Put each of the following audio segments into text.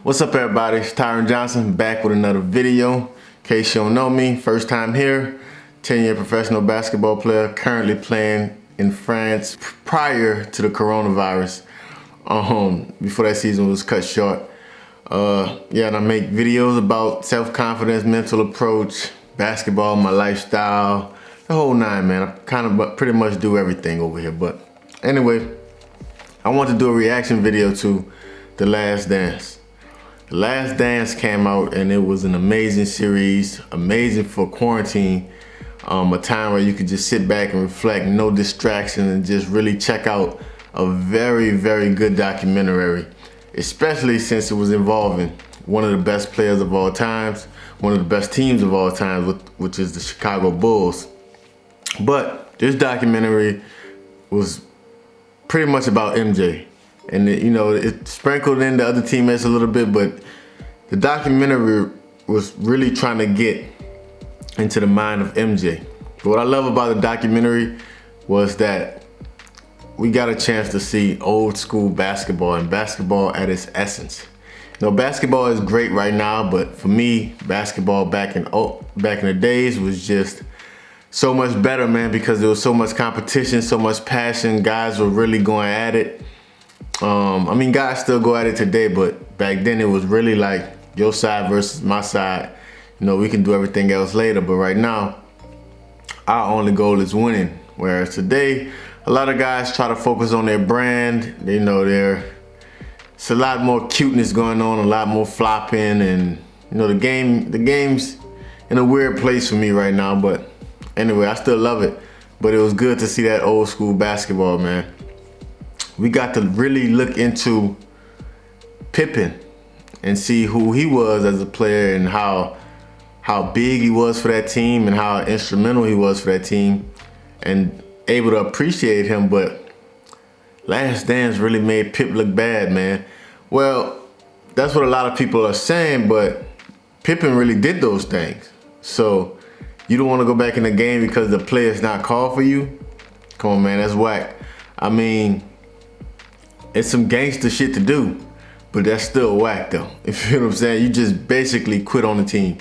What's up, everybody? It's Tyren Johnson back with another video. In case you don't know me, first time here, 10-year professional basketball player, currently playing in France prior to the coronavirus. Before that season was cut short. And I make videos about self-confidence, mental approach, basketball, my lifestyle, the whole nine, man. I pretty much do everything over here. But anyway, I want to do a reaction video to The Last Dance. The Last Dance came out and it was an amazing series, amazing for quarantine, a time where you could just sit back and reflect, no distraction, and just really check out a very, very good documentary, especially since it was involving one of the best players of all times, one of the best teams of all time, which is the Chicago Bulls. But this documentary was pretty much about MJ. And it sprinkled in the other teammates a little bit, but the documentary was really trying to get into the mind of MJ. But what I love about the documentary was that we got a chance to see old school basketball and basketball at its essence. Basketball is great right now, but for me, basketball back in the days was just so much better, man, because there was so much competition, so much passion. Guys were really going at it. Guys still go at it today, but back then it was really like your side versus my side. We can do everything else later, but right now, our only goal is winning. Whereas today, a lot of guys try to focus on their brand. It's a lot more cuteness going on, a lot more flopping, and the game's in a weird place for me right now. But anyway, I still love it. But it was good to see that old school basketball, man. We got to really look into Pippen and see who he was as a player and how big he was for that team and how instrumental he was for that team, and able to appreciate him. But Last Dance really made Pip look bad, man. Well, that's what a lot of people are saying, but Pippen really did those things. So you don't want to go back in the game because the player's not called for you? Come on, man, that's whack. It's some gangster shit to do, but that's still whack though. If you know what I'm saying? You just basically quit on the team.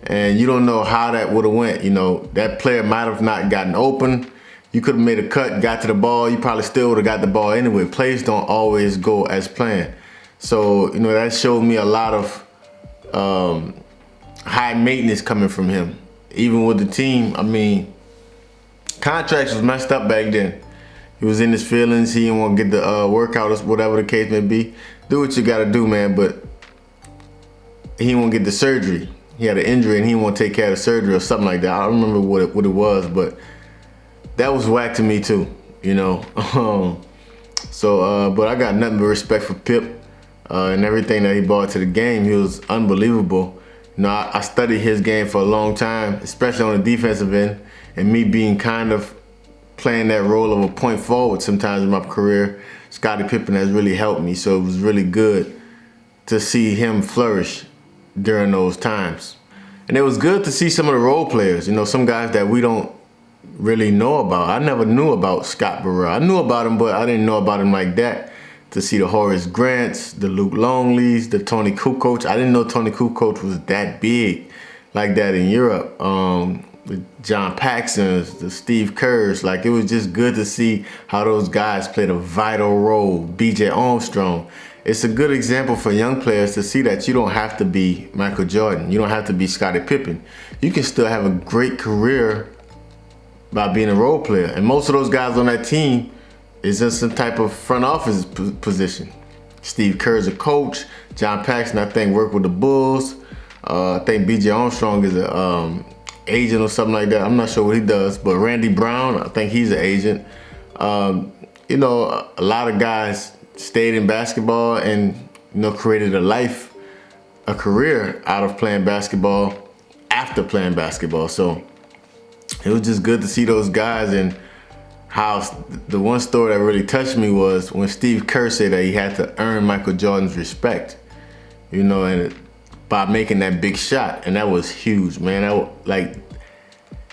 And you don't know how that would have went. That player might have not gotten open. You could have made a cut, got to the ball. You probably still would have got the ball anyway. Plays don't always go as planned. So, that showed me a lot of high maintenance coming from him. Even with the team, contracts was messed up back then. He was in his feelings. He didn't want to get the workout or whatever the case may be. Do what you got to do, man. But he didn't want to get the surgery. He had an injury and he didn't want to take care of the surgery or something like that. I don't remember what it was, but that was whack to me too, but I got nothing but respect for Pip and everything that he brought to the game. He was unbelievable. I studied his game for a long time, especially on the defensive end, and me being kind of playing that role of a point forward sometimes in my career, Scottie Pippen has really helped me. So it was really good to see him flourish during those times. And it was good to see some of the role players, some guys that we don't really know about. I never knew about Scott Burrell. I knew about him, but I didn't know about him like that. To see the Horace Grants, the Luke Longleys, the Tony Kukoc. I didn't know Tony Kukoc was that big like that in Europe. The John Paxsons, the Steve Kerrs. It was just good to see how those guys played a vital role. BJ Armstrong. It's a good example for young players to see that you don't have to be Michael Jordan. You don't have to be Scottie Pippen. You can still have a great career by being a role player. And most of those guys on that team is in some type of front office position. Steve Kerr's a coach. John Paxson, I think, worked with the Bulls. I think BJ Armstrong is a agent or something like that. I'm not sure what he does, but Randy Brown, I think he's an agent. A lot of guys stayed in basketball and created a career out of playing basketball after playing basketball. So it was just good to see those guys. And how the one story that really touched me was when Steve Kerr said that he had to earn Michael Jordan's respect, and by making that big shot. And that was huge, man.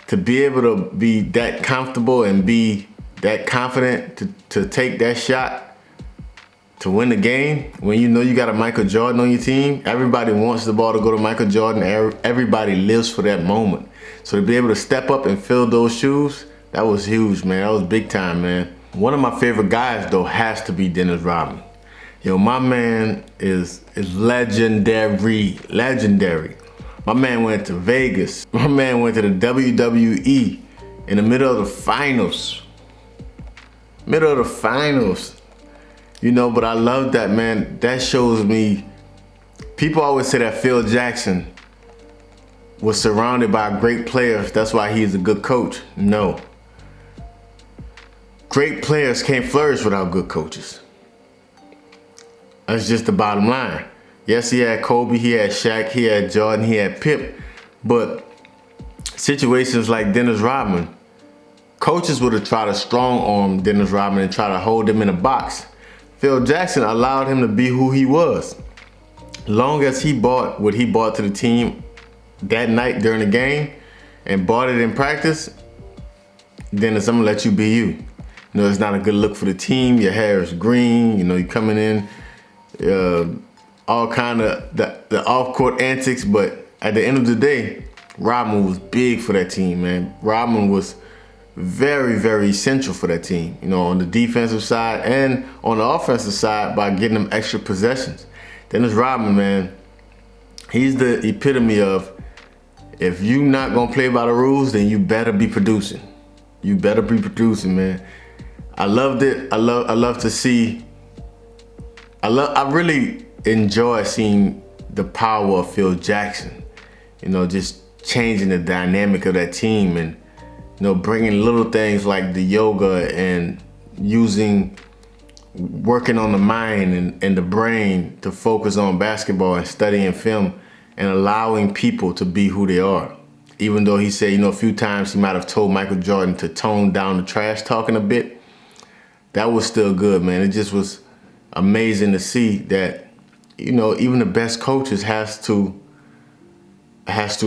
To be able to be that comfortable and be that confident to take that shot to win the game, when you know you got a Michael Jordan on your team, everybody wants the ball to go to Michael Jordan. Everybody lives for that moment. So to be able to step up and fill those shoes, that was huge, man. That was big time, man. One of my favorite guys, though, has to be Dennis Rodman. Yo, my man is legendary. My man went to Vegas. My man went to the WWE in the middle of the finals. You know, but I love that, man. That shows me, people always say that Phil Jackson was surrounded by great players. That's why he's a good coach. No. Great players can't flourish without good coaches. That's just the bottom line. Yes, he had Kobe, he had Shaq, he had Jordan, he had Pip. But situations like Dennis Rodman, coaches would have tried to strong arm Dennis Rodman and try to hold him in a box. Phil Jackson allowed him to be who he was. Long as he bought what he bought to the team that night during the game and bought it in practice, Dennis, I'm gonna let you be you. You know, it's not a good look for the team. Your hair is green. You know, you're coming in, all kind of the off-court antics. But at the end of the day, Rodman was big for that team, man. Rodman was very, very essential for that team. You know, on the defensive side and on the offensive side by getting them extra possessions. Dennis Rodman, man, he's the epitome of, if you not gonna play by the rules, then you better be producing. You better be producing, man. I loved it. I love to see. I really enjoy seeing the power of Phil Jackson. You know, just changing the dynamic of that team and, you know, bringing little things like the yoga and working on the mind and the brain to focus on basketball and studying film and allowing people to be who they are. Even though he said, you know, a few times he might have told Michael Jordan to tone down the trash talking a bit, that was still good, man. It just was amazing to see that, you know, even the best coaches has to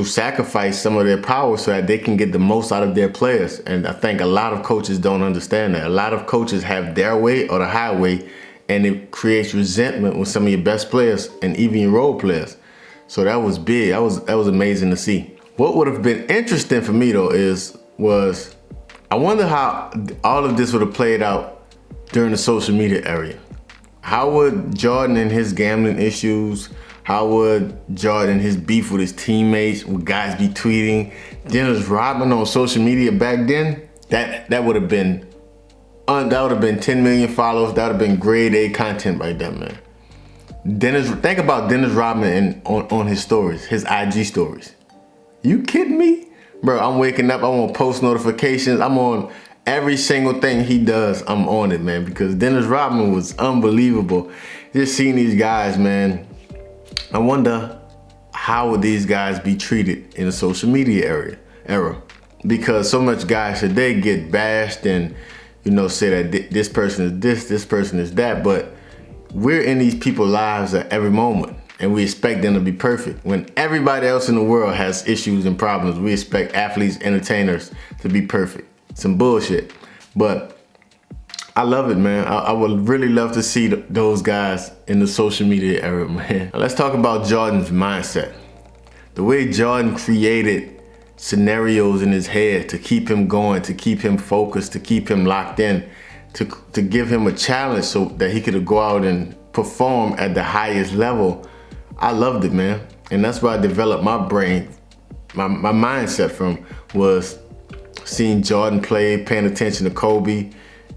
sacrifice some of their power so that they can get the most out of their players. And I think a lot of coaches don't understand that. A lot of coaches have their way or the highway, and it creates resentment with some of your best players and even your role players. So that was big. That was amazing to see. What would have been interesting for me though was I wonder how all of this would have played out during the social media era. How would Jordan and his gambling issues, how would Jordan and his beef with his teammates, would guys be tweeting? Dennis Rodman on social media back then, that would have been 10 million followers. That would have been grade A content right there, man. Think about Dennis Rodman on his stories, his IG stories. You kidding me? Bro, I'm waking up, I'm on post notifications, I'm on every single thing he does, I'm on it, man, because Dennis Rodman was unbelievable. Just seeing these guys, man, I wonder how would these guys be treated in the social media era? Because so much guys today get bashed and, you know, say that this person is this person is that, but we're in these people's lives at every moment. And we expect them to be perfect. When everybody else in the world has issues and problems, we expect athletes, entertainers to be perfect. Some bullshit. But I love it, man. I would really love to see those guys in the social media era, man. Now let's talk about Jordan's mindset. The way Jordan created scenarios in his head to keep him going, to keep him focused, to keep him locked in, to give him a challenge so that he could go out and perform at the highest level. I loved it, man. And that's where I developed my brain, my mindset from, was seeing Jordan play, paying attention to Kobe.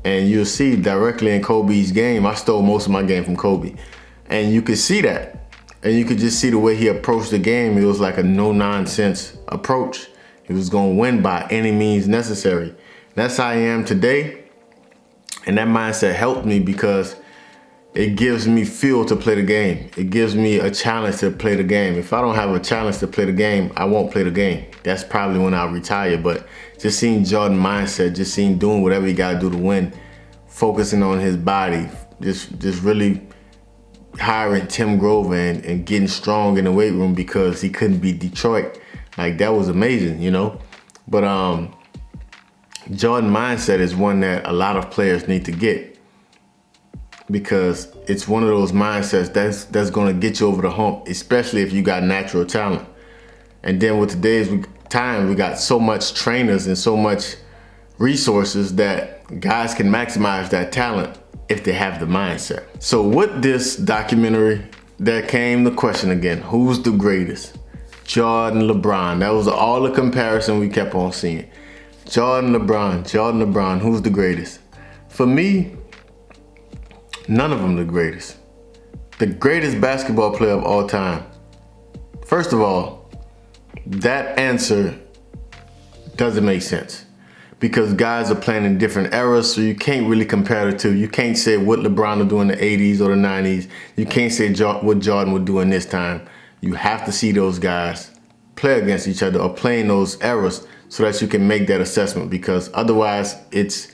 And you'll see directly in Kobe's game, I stole most of my game from Kobe. And you could see that. And you could just see the way he approached the game. It was like a no-nonsense approach. He was gonna win by any means necessary. That's how I am today. And that mindset helped me because it gives me fuel to play the game. It gives me a challenge to play the game. If I don't have a challenge to play the game, I won't play the game. That's probably when I'll retire. But just seeing Jordan mindset, just seeing doing whatever he gotta do to win, focusing on his body, just really hiring Tim Grover and getting strong in the weight room because he couldn't beat Detroit. Like, that was amazing, you know? But Jordan mindset is one that a lot of players need to get. because it's one of those mindsets that's gonna get you over the hump, especially if you got natural talent. And then with today's time, we got so much trainers and so much resources that guys can maximize that talent if they have the mindset. So with this documentary, there came the question again, who's the greatest? Jordan, LeBron. That was all the comparison we kept on seeing. Jordan, LeBron, who's the greatest? For me, none of them the greatest. The greatest basketball player of all time. First of all, that answer doesn't make sense because guys are playing in different eras, so you can't really compare the two. You can't say what LeBron would do in the 80s or the 90s. You can't say what Jordan would do in this time. You have to see those guys play against each other or play in those eras so that you can make that assessment, because otherwise it's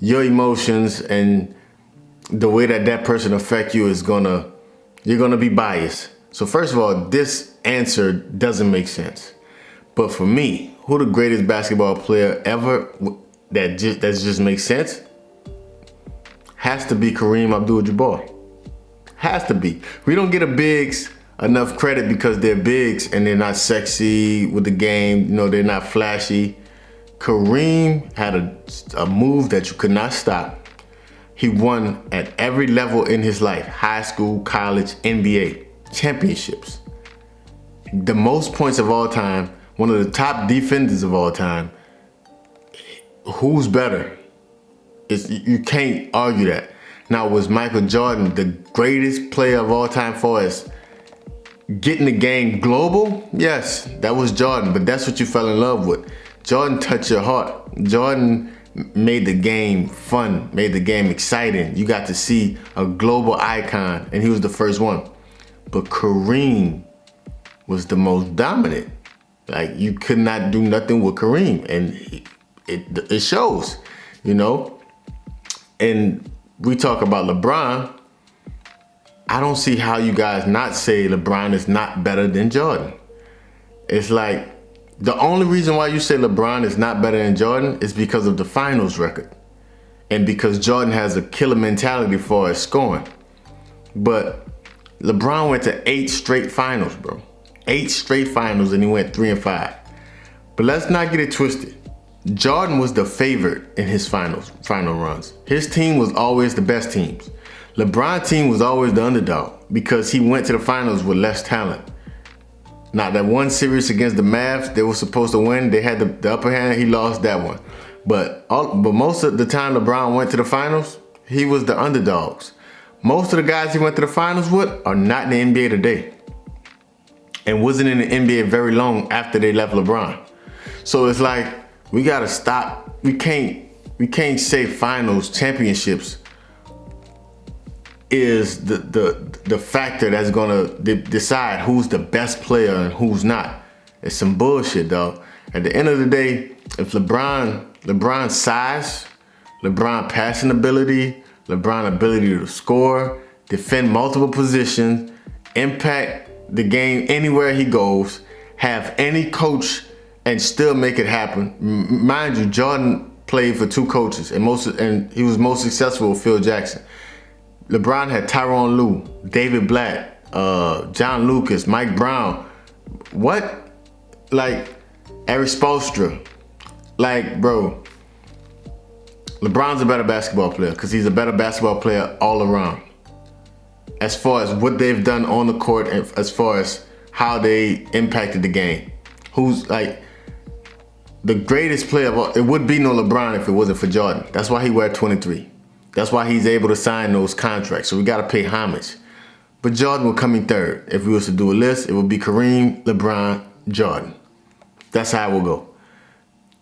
your emotions and the way that person affect you you're gonna be biased. So first of all, this answer doesn't make sense. But for me, who the greatest basketball player ever that just makes sense has to be Kareem Abdul-Jabbar. Has to be. We don't get a bigs enough credit because they're bigs and they're not sexy with the game. You know, they're not flashy. Kareem had a move that you could not stop. He won at every level in his life: high school, college, NBA, championships. The most points of all time, one of the top defenders of all time. Who's better? You can't argue that. Now, was Michael Jordan the greatest player of all time for us getting the game global? Yes, that was Jordan, but that's what you fell in love with. Jordan touched your heart. Jordan made the game fun, made the game exciting. You got to see a global icon, and he was the first one. But Kareem was the most dominant. Like, you could not do nothing with Kareem, and it shows, you know? And we talk about LeBron. I don't see how you guys not say LeBron is not better than Jordan. It's like, the only reason why you say LeBron is not better than Jordan is because of the finals record. And because Jordan has a killer mentality for his scoring. But LeBron went to 8 straight finals, bro. 8 straight finals, and he went 3-5. But let's not get it twisted. Jordan was the favorite in his final runs. His team was always the best teams. LeBron's team was always the underdog because he went to the finals with less talent. Now, that one series against the Mavs, they were supposed to win. They had the upper hand. He lost that one. But most of the time LeBron went to the finals, he was the underdogs. Most of the guys he went to the finals with are not in the NBA today and wasn't in the NBA very long after they left LeBron. So it's like, we gotta stop. We can't say finals championships is the factor that's gonna decide who's the best player and who's not. It's some bullshit, dog. At the end of the day, if LeBron's size, LeBron passing ability, LeBron ability to score, defend multiple positions, impact the game anywhere he goes, have any coach and still make it happen. Mind you, Jordan played for 2 coaches and he was most successful with Phil Jackson. LeBron had Tyron Lue, David Blatt, John Lucas, Mike Brown. What? Like, Eric Spoelstra. Like, bro, LeBron's a better basketball player because he's a better basketball player all around. As far as what they've done on the court and as far as how they impacted the game. Who's like the greatest player of all? It would be no LeBron if it wasn't for Jordan. That's why he wear 23. That's why he's able to sign those contracts. So we gotta pay homage. But Jordan will come in third. If we was to do a list, it would be Kareem, LeBron, Jordan. That's how it will go.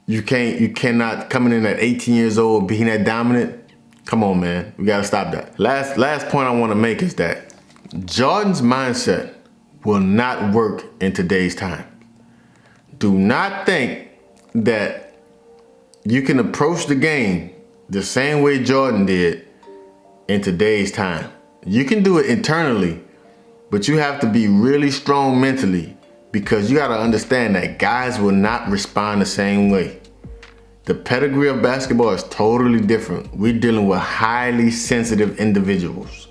You cannot coming in at 18 years old, being that dominant. Come on, man. We gotta stop that. Last point I wanna make is that Jordan's mindset will not work in today's time. Do not think that you can approach the game the same way Jordan did in today's time. You can do it internally, but you have to be really strong mentally because you got to understand that guys will not respond the same way. The pedigree of basketball is totally different. We're dealing with highly sensitive individuals.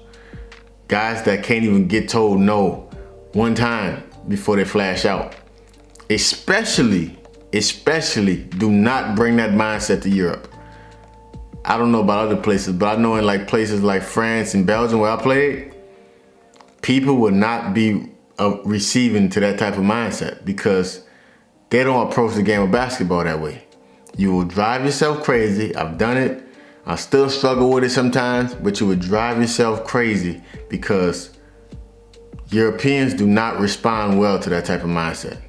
Guys that can't even get told no one time before they flash out. Especially, do not bring that mindset to Europe. I don't know about other places, but I know in like places like France and Belgium where I played, people would not be receiving to that type of mindset because they don't approach the game of basketball that way. You will drive yourself crazy. I've done it. I still struggle with it sometimes, but you would drive yourself crazy because Europeans do not respond well to that type of mindset.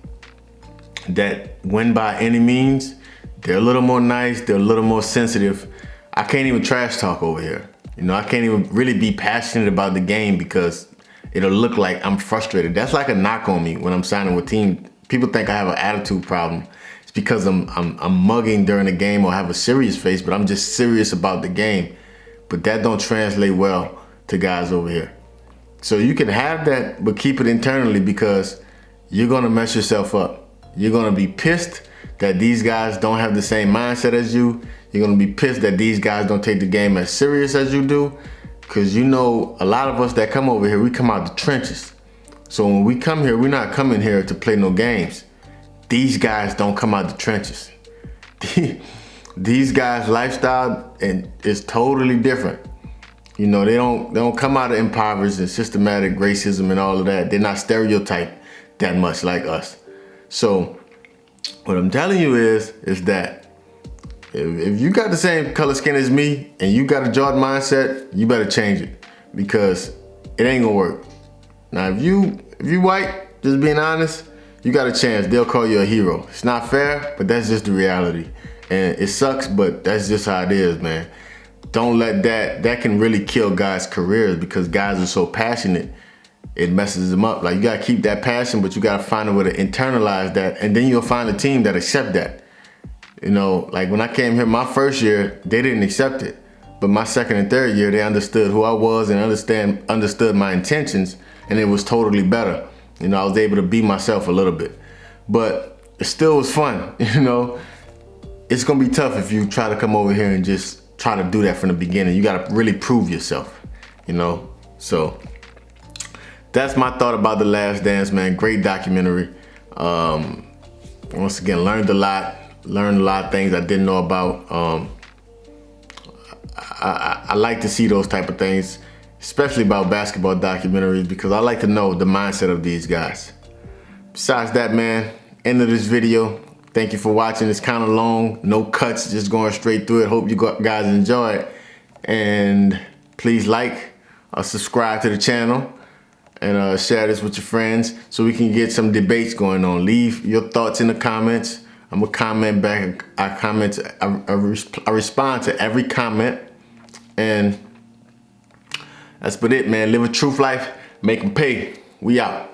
That when by any means, they're a little more nice, they're a little more sensitive. I can't even trash talk over here. You know, I can't even really be passionate about the game because it'll look like I'm frustrated. That's like a knock on me when I'm signing with team. People think I have an attitude problem. It's because I'm mugging during the game or have a serious face, but I'm just serious about the game. But that don't translate well to guys over here. So you can have that, but keep it internally because you're gonna mess yourself up. You're gonna be pissed that these guys don't have the same mindset as you. You're gonna be pissed that these guys don't take the game as serious as you do. Cause you know, a lot of us that come over here, we come out the trenches. So when we come here, we're not coming here to play no games. These guys don't come out the trenches. These guys' lifestyle is totally different. You know, they don't come out of impoverished and systematic racism and all of that. They're not stereotyped that much like us. So what I'm telling you is that if you got the same color skin as me and you got a Jordan mindset, you better change it because it ain't gonna work. Now, if you white, just being honest, you got a chance. They'll call you a hero. It's not fair, but that's just the reality. And it sucks, but that's just how it is, man. Don't let that can really kill guys' careers because guys are so passionate. It messes them up. Like, you gotta keep that passion, but you gotta find a way to internalize that, and then you'll find a team that accept that. You know, like when I came here my first year, they didn't accept it. But my second and third year, they understood who I was and understood my intentions, and it was totally better. You know, I was able to be myself a little bit. But it still was fun, you know. It's gonna be tough if you try to come over here and just try to do that from the beginning. You gotta really prove yourself, you know. So that's my thought about The Last Dance, man. Great documentary. Once again, learned a lot of things I didn't know about. I like to see those type of things, especially about basketball documentaries, because I like to know the mindset of these guys. Besides that, man, end of this video. Thank you for watching. It's kind of long, no cuts, just going straight through it. Hope you guys enjoy it. And please like or subscribe to the channel and share this with your friends so we can get some debates going on. Leave your thoughts in the comments. I'm gonna comment back. I respond to every comment. And that's about it, man. Live a truth life, make them pay. We out.